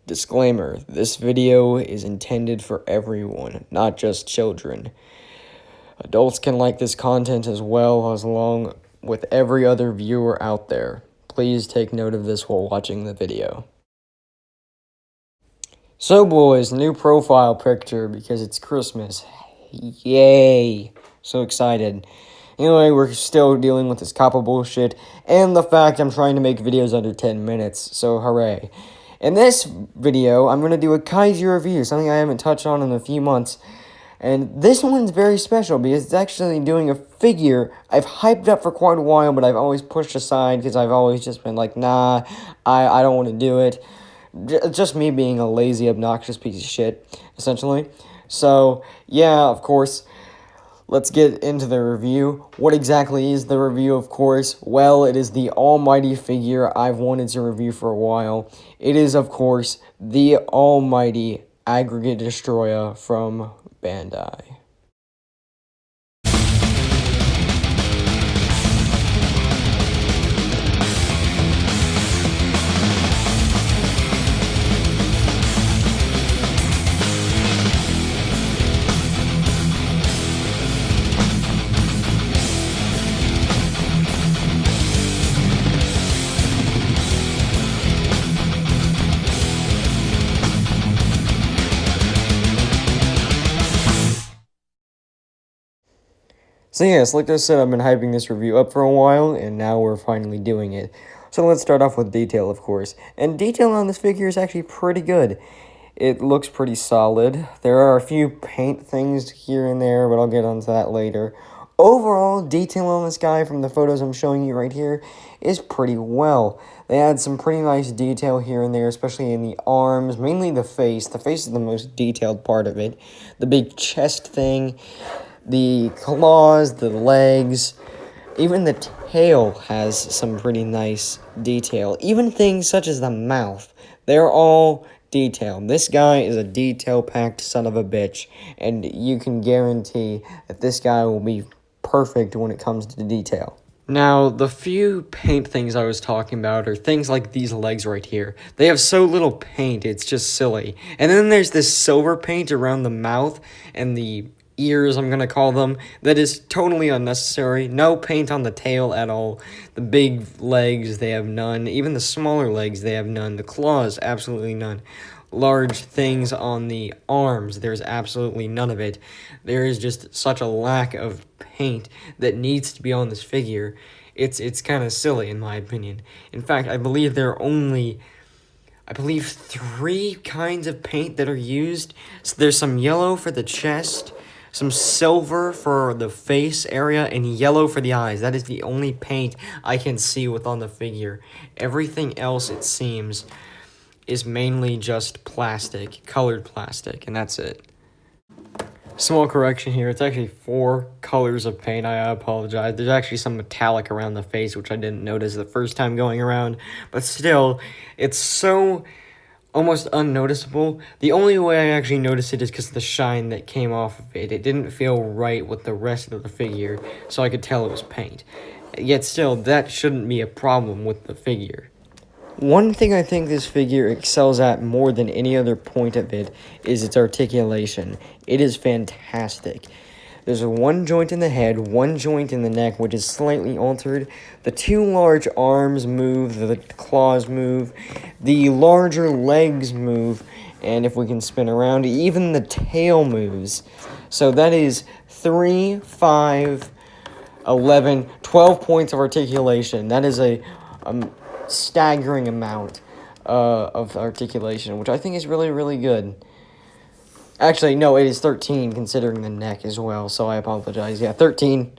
Disclaimer, this video is intended for everyone, not just children. Adults can like this content as well, as along with every other viewer out there. Please take note of this while watching the video. So boys, new profile picture because it's Christmas. Yay! So excited. Anyway, we're still dealing with this copper bullshit and the fact I'm trying to make videos under 10 minutes, so hooray. In this video, I'm going to do a Kaiju review, something I haven't touched on in a few months. And this one's very special because it's actually doing a figure I've hyped up for quite a while, but I've always pushed aside because I've always just been like, nah, I don't want to do it. Just me being a lazy, obnoxious piece of shit, essentially. So, yeah, of course, let's get into the review. What exactly is the review, of course? Well, it is the almighty figure I've wanted to review for a while. It is, of course, the almighty Aggregate Destroyah from Bandai. So yes, like I said, I've been hyping this review up for a while, and now we're finally doing it. So let's start off with detail, of course. And detail on this figure is actually pretty good. It looks pretty solid. There are a few paint things here and there, but I'll get onto that later. Overall, detail on this guy from the photos I'm showing you right here is pretty well. They add some pretty nice detail here and there, especially in the arms, mainly the face. The face is the most detailed part of it. The big chest thing, the claws, the legs, even the tail has some pretty nice detail. Even things such as the mouth, they're all detailed. This guy is a detail-packed son of a bitch, and you can guarantee that this guy will be perfect when it comes to detail. Now, the few paint things I was talking about are things like these legs right here. They have so little paint, it's just silly. And then there's this silver paint around the mouth and the ears, I'm gonna call them, that is totally unnecessary. No paint on the tail at all. The big legs, they have none. Even the smaller legs, they have none. The claws, absolutely none. Large things on the arms, there's absolutely none of it. There is just such a lack of paint that needs to be on this figure. It's kind of silly, in my opinion. In fact, I believe there are only 3 kinds of paint that are used. So there's some yellow for the chest, some silver for the face area, and yellow for the eyes. That is the only paint I can see with on the figure. Everything else, it seems, is mainly just plastic, colored plastic, and that's it. Small correction here, it's actually 4 colors of paint, I apologize. There's actually some metallic around the face, which I didn't notice the first time going around, but still, it's so almost unnoticeable. The only way I actually noticed it is because of the shine that came off of it. It didn't feel right with the rest of the figure, so I could tell it was paint. Yet still, that shouldn't be a problem with the figure. One thing I think this figure excels at more than any other point of it is its articulation. It is fantastic. There's one joint in the head, one joint in the neck, which is slightly altered. The 2 large arms move, the claws move, the larger legs move, and if we can spin around, even the tail moves. So that is 3, 5, 11, 12 points of articulation. That is a staggering amount of articulation, which I think is really, really good. Actually, no, it is 13, considering the neck as well, so I apologize. Yeah, 13.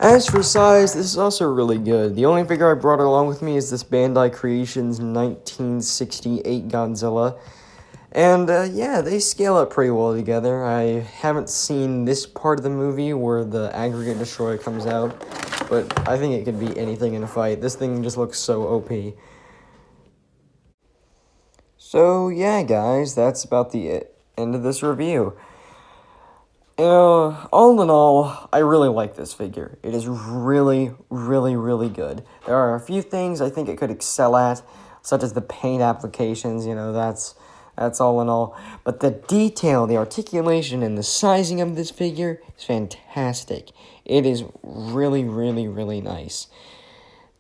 As for size, this is also really good. The only figure I brought along with me is this Bandai Creations 1968 Godzilla. And, yeah, they scale up pretty well together. I haven't seen this part of the movie where the Aggregate Destroyah comes out, but I think it could beat anything in a fight. This thing just looks so OP. So, yeah, guys, that's about the end of this review. All in all, I really like this figure. It is really, really, really good. There are a few things I think it could excel at, such as the paint applications, you know, that's all in all. But the detail, the articulation, and the sizing of this figure is fantastic. It is really, really, really nice.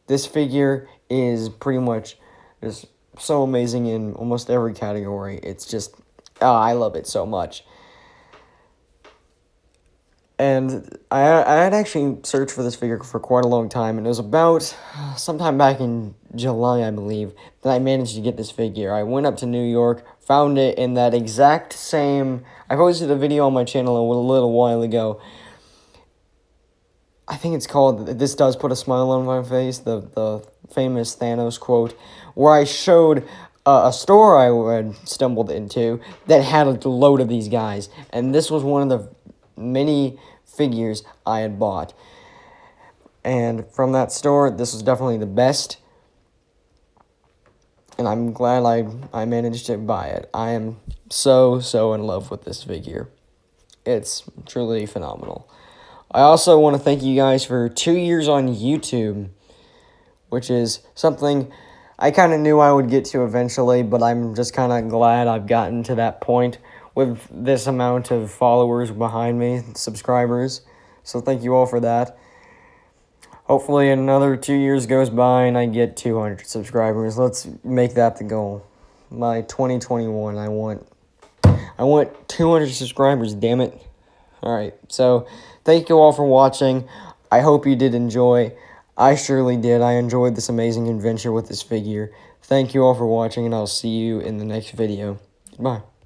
This figure is pretty much just so amazing in almost every category. It's just, I love it so much. And I had actually searched for this figure for quite a long time, and it was about sometime back in July, I believe, that I managed to get this figure. I went up to New York, found it in that exact same... I posted a video on my channel a little while ago. I think it's called, "This Does Put a Smile on My Face," the famous Thanos quote, where I showed a store I had stumbled into that had a load of these guys, and this was one of the many figures I had bought. And from that store, this was definitely the best, and I'm glad I managed to buy it. I am so in love with this figure. It's truly phenomenal. I also want to thank you guys for 2 years on YouTube, which is something I kind of knew I would get to eventually, but I'm just kind of glad I've gotten to that point with this amount of followers behind me, subscribers. So thank you all for that. Hopefully another 2 years goes by and I get 200 subscribers. Let's make that the goal. By 2021, I want 200 subscribers, damn it. Alright, so thank you all for watching. I hope you did enjoy. I surely did. I enjoyed this amazing adventure with this figure. Thank you all for watching, and I'll see you in the next video. Goodbye.